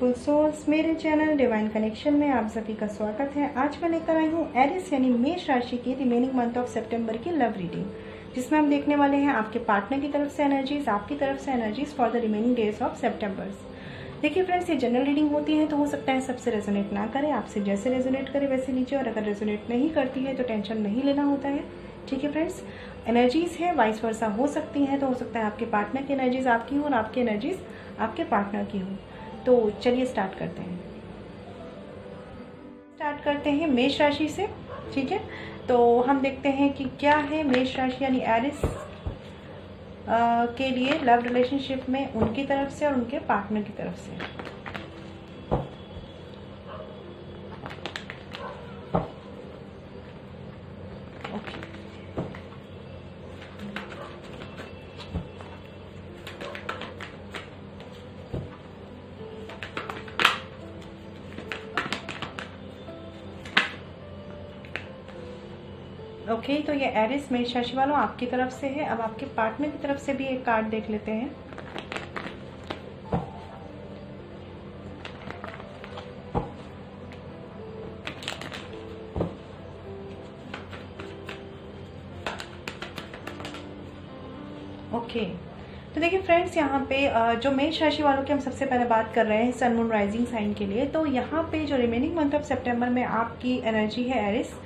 Beautiful souls, मेरे channel divine connection में आप सभी का स्वागत है। आज मैं लेकर आई हूँ एरिस यानी मेष राशि की रिमेनिंग मंथ ऑफ सितंबर की लव रीडिंग, जिसमें हम देखने वाले हैं आपके पार्टनर की तरफ से एनर्जीज, आपकी तरफ से energies for the remaining days of सितंबर। देखिए फ्रेंड्स, ये जनरल रीडिंग होती है तो हो सकता है सबसे रेजोनेट ना करे, आपसे जैसे रेजोनेट करे वैसे लीजिए, और अगर रेजोनेट नहीं करती है तो टेंशन नहीं लेना होता है। ठीक है फ्रेंड्स, एनर्जीज है वाइस वर्सा हो सकती हैं, तो हो सकता है आपके पार्टनर की एनर्जीज आपकी हो और आपकी एनर्जीज आपके पार्टनर की हो। तो चलिए स्टार्ट करते हैं मेष राशि से। ठीक है, तो हम देखते हैं कि क्या है मेष राशि यानी एरिस के लिए लव रिलेशनशिप में उनकी तरफ से और उनके पार्टनर की तरफ से। ओके, तो ये एरिस मेष राशि वालों आपकी तरफ से है। अब आपके पार्टनर की तरफ से भी एक कार्ड देख लेते हैं। ओके, तो देखिए फ्रेंड्स, यहाँ पे जो मेष राशि वालों की हम सबसे पहले बात कर रहे हैं सन मून राइजिंग साइन के लिए, तो यहाँ पे जो रिमेनिंग मंथ ऑफ सितंबर में आपकी एनर्जी है एरिस,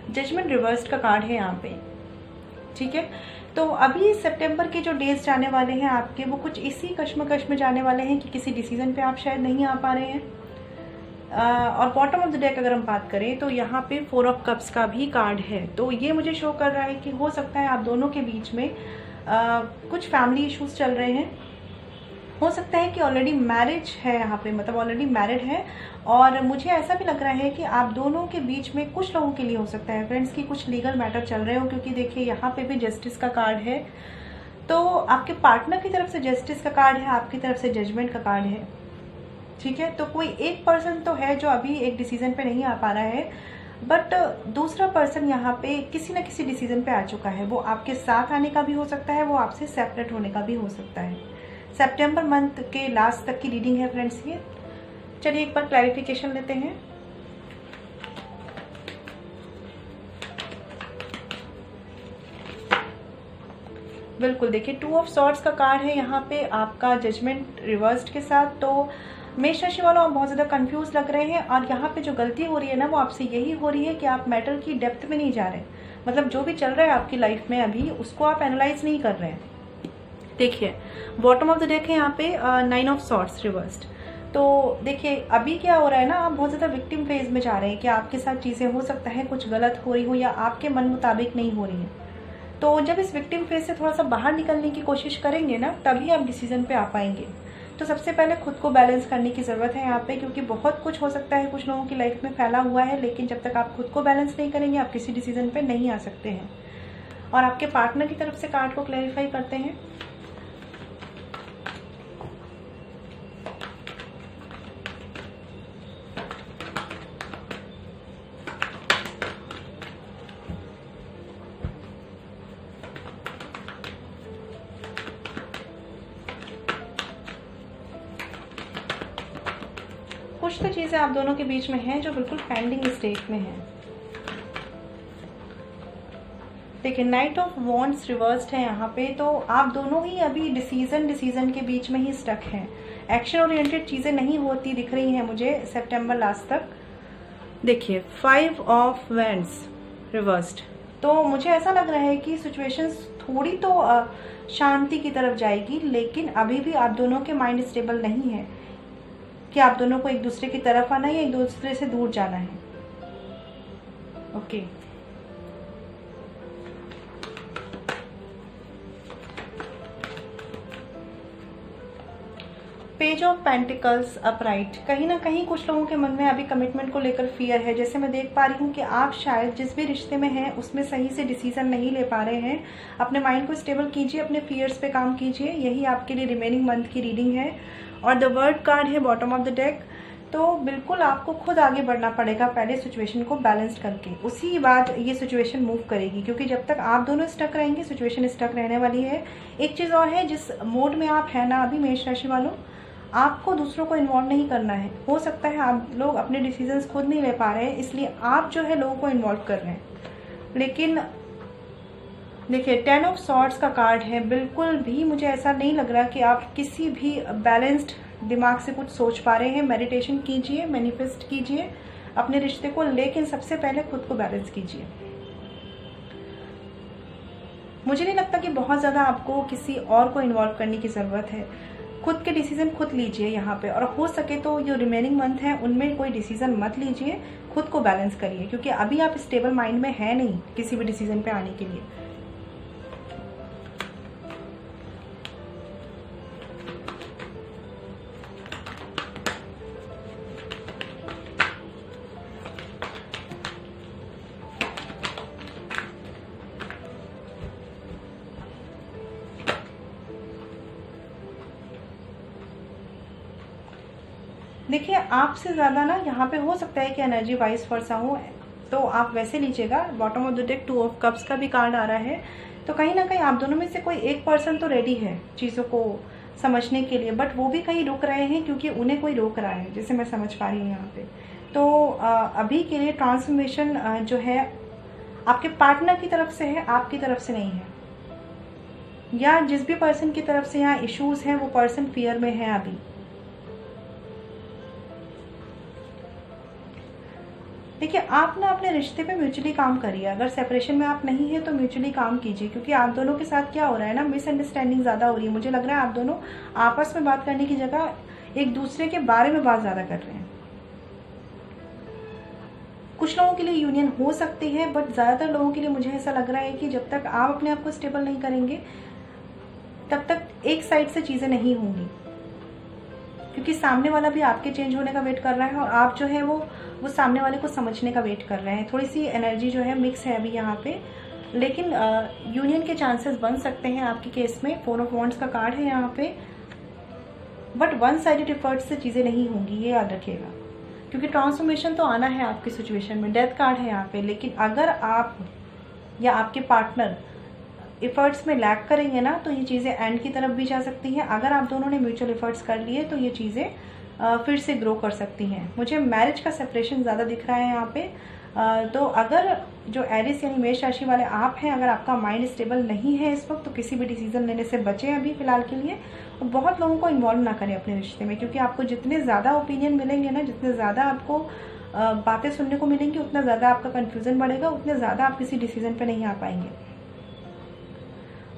जजमेंट रिवर्स्ड का कार्ड है यहाँ पे। ठीक है, तो अभी सितंबर के जो डेज जाने वाले हैं आपके, वो कुछ इसी कश्मकश में जाने वाले हैं कि किसी डिसीजन पे आप शायद नहीं आ पा रहे हैं। और बॉटम ऑफ द डेक अगर हम बात करें तो यहाँ पे 4 ऑफ कप्स का भी कार्ड है। तो ये मुझे शो कर रहा है कि हो सकता है आप दोनों के बीच में कुछ फैमिली इश्यूज चल रहे हैं। हो सकता है कि ऑलरेडी मैरिज है यहाँ पे, मतलब ऑलरेडी मैरिड है, और मुझे ऐसा भी लग रहा है कि आप दोनों के बीच में कुछ लोगों के लिए हो सकता है फ्रेंड्स की कुछ लीगल मैटर चल रहे हो, क्योंकि देखिए यहाँ पे भी जस्टिस का कार्ड है। तो आपके पार्टनर की तरफ से जस्टिस का कार्ड है, आपकी तरफ से जजमेंट का कार्ड है। ठीक है, तो कोई एक पर्सन तो है जो अभी एक डिसीजन पे नहीं आ पा रहा है, बट दूसरा पर्सन यहाँ पे किसी न किसी डिसीजन पे आ चुका है। वो आपके साथ आने का भी हो सकता है, वो आपसे सेपरेट होने का भी हो सकता है। सितंबर मंथ के लास्ट तक की रीडिंग है फ्रेंड्स ये। चलिए एक बार क्लैरिफिकेशन लेते हैं। बिल्कुल, देखिए 2 ऑफ सॉर्ड्स का कार्ड है यहाँ पे आपका जजमेंट रिवर्स्ड के साथ। तो मेष राशि वालों आप बहुत ज़्यादा कंफ्यूज लग रहे हैं, और यहाँ पे जो गलती हो रही है ना वो आपसे यही हो रही है कि आप मैटर की डेप्थ में नहीं जा रहे। मतलब जो भी चल रहा है आपकी लाइफ में अभी, उसको आप एनालाइज नहीं कर रहे हैं। देखिए बॉटम ऑफ द डेक है यहाँ पे 9 ऑफ सॉर्ड्स रिवर्स्ड। तो देखिए अभी क्या हो रहा है ना, आप बहुत ज़्यादा विक्टिम फेज में जा रहे हैं कि आपके साथ चीज़ें हो सकता है कुछ गलत हो रही हो या आपके मन मुताबिक नहीं हो रही हैं। तो जब इस विक्टिम फेज से थोड़ा सा बाहर निकलने की कोशिश करेंगे ना, तभी आप डिसीजन पे आ पाएंगे। तो सबसे पहले खुद को बैलेंस करने की ज़रूरत है यहाँ पे, क्योंकि बहुत कुछ हो सकता है कुछ लोगों की लाइफ में फैला हुआ है, लेकिन जब तक आप खुद को बैलेंस नहीं करेंगे आप किसी डिसीजन पे नहीं आ सकते हैं। और आपके पार्टनर की तरफ से कार्ड को क्लैरिफाई करते हैं। कुछ तो चीज़ें आप दोनों के बीच में हैं जो बिल्कुल पेंडिंग स्टेट में हैं। देखिए नाइट ऑफ वॉन्ड्स रिवर्स्ड है यहाँ पे, तो आप दोनों ही अभी डिसीजन के बीच में ही स्टक हैं। एक्शन ओरिएंटेड चीज़ें नहीं होती दिख रही हैं मुझे सितंबर लास्ट तक। देखिए 5 ऑफ वैंड्स रिवर्स्ड, तो मुझे ऐसा लग रहा है कि सिचुएशंस थोड़ी तो शांति की तरफ जाएगी, लेकिन अभी भी आप दोनों के माइंड स्टेबल नहीं है कि आप दोनों को एक दूसरे की तरफ आना है या एक दूसरे से दूर जाना है। Okay, page of pentacles upright, कहीं ना कहीं कुछ लोगों के मन में अभी कमिटमेंट को लेकर फियर है। जैसे मैं देख पा रही हूँ कि आप शायद जिस भी रिश्ते में हैं उसमें सही से डिसीजन नहीं ले पा रहे हैं। अपने माइंड को स्टेबल कीजिए, अपने फियर्स पे काम कीजिए, यही आपके लिए रिमेनिंग मंथ की रीडिंग है। और द वर्ड कार्ड है बॉटम ऑफ द डेक। तो बिल्कुल आपको खुद आगे बढ़ना पड़ेगा पहले सिचुएशन को बैलेंस करके, उसी बाद ये सिचुएशन मूव करेगी, क्योंकि जब तक आप दोनों स्टक रहेंगे सिचुएशन स्टक रहने वाली है। एक चीज़ और है, जिस मोड में आप है ना अभी मेष राशि वालों, आपको दूसरों को इन्वॉल्व नहीं करना है। हो सकता है आप लोग अपने डिसीजंस खुद नहीं ले पा रहे हैं, इसलिए आप जो है लोगों को इन्वॉल्व कर रहे हैं। लेकिन देखिए 10 ऑफ सॉर्ड्स का कार्ड है, बिल्कुल भी मुझे ऐसा नहीं लग रहा कि आप किसी भी बैलेंस्ड दिमाग से कुछ सोच पा रहे हैं। मेडिटेशन कीजिए, मैनिफेस्ट कीजिए अपने रिश्ते को, लेकिन सबसे पहले खुद को बैलेंस कीजिए। मुझे नहीं लगता कि बहुत ज़्यादा आपको किसी और को इन्वॉल्व करने की ज़रूरत है। खुद के डिसीजन खुद लीजिए यहाँ पे, और हो सके तो जो रिमेनिंग मंथ है उनमें कोई डिसीजन मत लीजिए, खुद को बैलेंस करिए, क्योंकि अभी आप स्टेबल माइंड में है नहीं किसी भी डिसीजन पे आने के लिए। देखिए आपसे ज़्यादा ना यहाँ पे हो सकता है कि एनर्जी वाइस वर्सा हो, तो आप वैसे लीजिएगा। Bottom of the deck 2 of cups का भी कार्ड आ रहा है, तो कहीं ना कहीं आप दोनों में से कोई एक पर्सन तो रेडी है चीज़ों को समझने के लिए, बट वो भी कहीं रुक रहे हैं क्योंकि उन्हें कोई रोक रहा है, जैसे मैं समझ पा रही हूँ यहाँ पे। तो अभी के लिए ट्रांसफॉर्मेशन जो है आपके पार्टनर की तरफ से है, आपकी तरफ से नहीं है, या जिस भी पर्सन की तरफ से यहाँ इश्यूज हैं वो पर्सन फियर में है अभी। देखिए आप ना अपने रिश्ते पे म्यूचुअली काम करिए। अगर सेपरेशन में आप नहीं है तो म्यूचुअली काम कीजिए, क्योंकि आप दोनों के साथ क्या हो रहा है ना, मिसअंडरस्टैंडिंग ज़्यादा हो रही है। मुझे लग रहा है आप दोनों आपस में बात करने की जगह एक दूसरे के बारे में बात ज़्यादा कर रहे हैं। कुछ लोगों के लिए यूनियन हो सकती है, बट ज़्यादातर लोगों के लिए मुझे ऐसा लग रहा है कि जब तक आप अपने आप को स्टेबल नहीं करेंगे तब तक एक साइड से चीज़ें नहीं होंगी, क्योंकि सामने वाला भी आपके चेंज होने का वेट कर रहा है और आप जो है वो सामने वाले को समझने का वेट कर रहे हैं। थोड़ी सी एनर्जी जो है मिक्स है अभी यहाँ पे, लेकिन यूनियन के चांसेस बन सकते हैं आपके केस में। 4 ऑफ वॉन्ड्स का कार्ड है यहाँ पे, बट वन साइडेड एफर्ट से चीज़ें नहीं होंगी, ये याद रखिएगा, क्योंकि ट्रांसफॉर्मेशन तो आना है आपकी सिचुएशन में। डेथ कार्ड है यहाँ पे, लेकिन अगर आप या आपके पार्टनर एफर्ट्स में लैग करेंगे ना तो ये चीज़ें एंड की तरफ भी जा सकती हैं। अगर आप दोनों ने म्यूचुअल एफर्ट्स कर लिए तो ये चीज़ें फिर से ग्रो कर सकती हैं। मुझे मैरिज का सेपरेशन ज़्यादा दिख रहा है यहाँ पे। तो अगर जो एरिस यानी मेष राशि वाले आप हैं, अगर आपका माइंड स्टेबल नहीं है इस वक्त, तो किसी भी डिसीजन लेने से बचें अभी फ़िलहाल के लिए, और बहुत लोगों को इन्वॉल्व ना करें अपने रिश्ते में, क्योंकि आपको जितने ज़्यादा ओपिनियन मिलेंगे ना, जितने ज़्यादा आपको बातें सुनने को मिलेंगी, उतना ज़्यादा आपका कन्फ्यूज़न बढ़ेगा, उतने ज़्यादा आप किसी डिसीजन पर नहीं आ पाएंगे।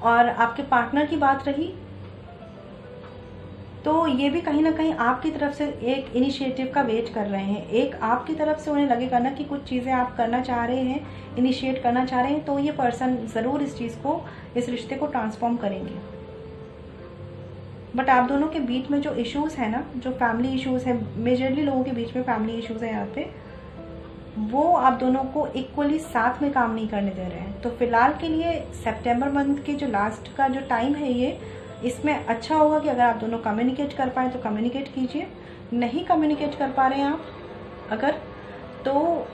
और आपके पार्टनर की बात रही तो ये भी कहीं ना कहीं आपकी तरफ से एक इनिशिएटिव का वेट कर रहे हैं। एक आपकी तरफ से उन्हें लगेगा ना कि कुछ चीज़ें आप करना चाह रहे हैं, इनिशिएट करना चाह रहे हैं, तो ये पर्सन ज़रूर इस चीज़ को, इस रिश्ते को ट्रांसफॉर्म करेंगे। बट आप दोनों के बीच में जो इश्यूज़ है ना, जो फैमिली इश्यूज़ है, मेजरली लोगों के बीच में फैमिली इश्यूज़ है यहाँ पे, वो आप दोनों को इक्वली साथ में काम नहीं करने दे रहे हैं। तो फिलहाल के लिए सितंबर मंथ के जो लास्ट का जो टाइम है ये, इसमें अच्छा होगा कि अगर आप दोनों कम्युनिकेट कर पाएँ तो कम्युनिकेट कीजिए। नहीं कम्युनिकेट कर पा रहे हैं आप अगर, तो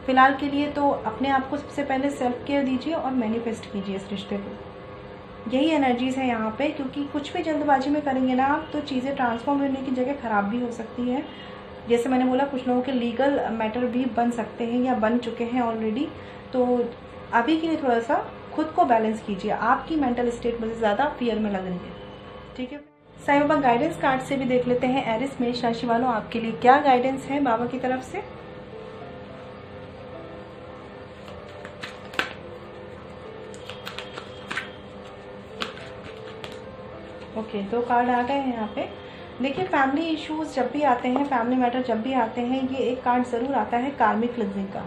फिलहाल के लिए तो अपने आप को सबसे पहले सेल्फ केयर दीजिए और मैनिफेस्ट कीजिए इस रिश्ते को। यही एनर्जीज़ है यहाँ पे, क्योंकि कुछ भी जल्दबाजी में करेंगे ना आप तो चीज़ें ट्रांसफॉर्म होने की जगह ख़राब भी हो सकती है। जैसे मैंने बोला, कुछ लोगों के लीगल मैटर भी बन सकते हैं या बन चुके हैं ऑलरेडी। तो अभी के लिए थोड़ा सा खुद को बैलेंस कीजिए। आपकी मेंटल स्टेट मुझे ज़्यादा फियर में लग रही है, ठीक है। साईं बाबा गाइडेंस कार्ड से भी देख लेते हैं एरिस मेष राशि वालों, आपके लिए क्या गाइडेंस है बाबा की तरफ से। ओके, 2 कार्ड आ गए हैं यहाँ पे। देखिए फैमिली इश्यूज जब भी आते हैं, फैमिली मैटर जब भी आते हैं, ये एक कार्ड ज़रूर आता है कार्मिक क्लींजिंग का,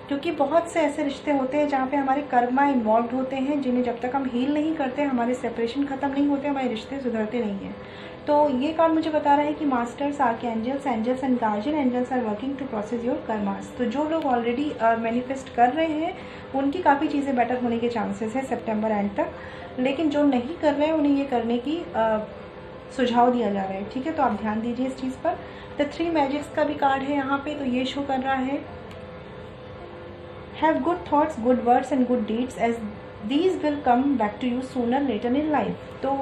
क्योंकि बहुत से ऐसे रिश्ते होते हैं जहाँ पे हमारे कर्मा इन्वॉल्व होते हैं, जिन्हें जब तक हम हील नहीं करते, हमारे सेपरेशन ख़त्म नहीं होते, हमारे रिश्ते सुधरते नहीं हैं। तो ये कार्ड मुझे बता रहा है कि masters, archangels, angels and guardian angels are working to process your karmas. तो जो लोग ऑलरेडी मैनिफेस्ट कर रहे हैं उनकी काफ़ी चीज़ें बेटर होने के चांसेस हैं सितंबर एंड तक, लेकिन जो नहीं कर रहे हैं उन्हें ये करने की सुझाव दिया जा रहा है, ठीक है। तो आप ध्यान दीजिए इस चीज़ पर। द 3 मैजिक्स का भी कार्ड है यहाँ पे, तो ये शो कर रहा है have good thoughts, good words and good deeds as these will come back to you sooner later in life. तो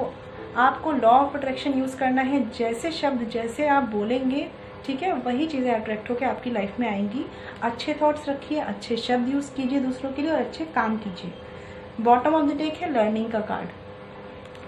आपको लॉ ऑफ अट्रैक्शन यूज़ करना है। जैसे शब्द जैसे आप बोलेंगे, ठीक है, वही चीज़ें अट्रैक्ट होकर आपकी लाइफ में आएंगी। अच्छे थॉट्स रखिए, अच्छे शब्द यूज़ कीजिए दूसरों के लिए और अच्छे काम कीजिए। बॉटम ऑफ द डेक है लर्निंग का कार्ड।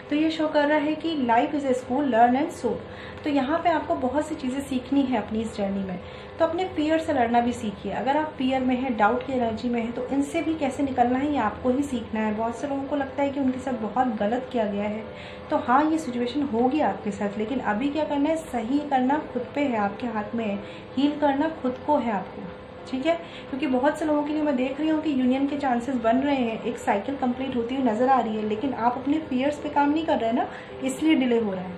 तो ये शो कर रहा है कि life is a school, learn and सोर। तो यहाँ पे आपको बहुत सी चीज़ें सीखनी है अपनी इस जर्नी में। तो अपने फियर से लड़ना भी सीखिए। अगर आप फियर में हैं, डाउट की एनर्जी में है, तो इनसे भी कैसे निकलना है ये आपको ही सीखना है। बहुत से लोगों को लगता है कि उनके साथ बहुत गलत किया गया है, तो हाँ ये सिचुएशन होगी आपके साथ, लेकिन अभी क्या करना है, सही करना खुद पे है, आपके हाथ में है। हील करना खुद को है आपको, ठीक है। क्योंकि बहुत से लोगों के लिए मैं देख रही हूँ कि यूनियन के चांसेस बन रहे हैं, एक साइकिल कंप्लीट होती हुई नजर आ रही है, लेकिन आप अपने फियर्स पे काम नहीं कर रहे हैं ना, इसलिए डिले हो रहा है,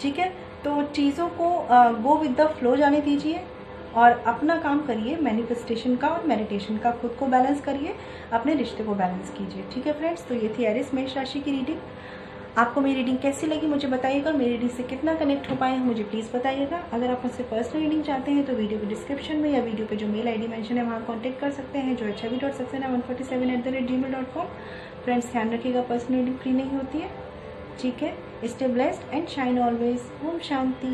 ठीक है। तो चीज़ों को गो विद द फ्लो जाने दीजिए और अपना काम करिए मैनिफेस्टेशन का और मेडिटेशन का। खुद को बैलेंस करिए, अपने रिश्ते को बैलेंस कीजिए, ठीक है फ्रेंड्स। तो ये थी एरिस मेष राशि की रीडिंग। आपको मेरी रीडिंग कैसी लगी मुझे बताइएगा। मेरी रीडिंग से कितना कनेक्ट हो पाए हैं मुझे प्लीज़ बताइएगा। अगर आप मुझसे पर्सनल रीडिंग चाहते हैं तो वीडियो के डिस्क्रिप्शन में या वीडियो पे जो मेल ID मेंशन है वहाँ कॉन्टैक्ट कर सकते हैं, जो है chavi.saxena147@gmail.com। फ्रेंड्स ध्यान रखिएगा, पर्सनल रीडिंग फ्री नहीं होती है, ठीक है। Stay blessed and shine always. ओम शांति।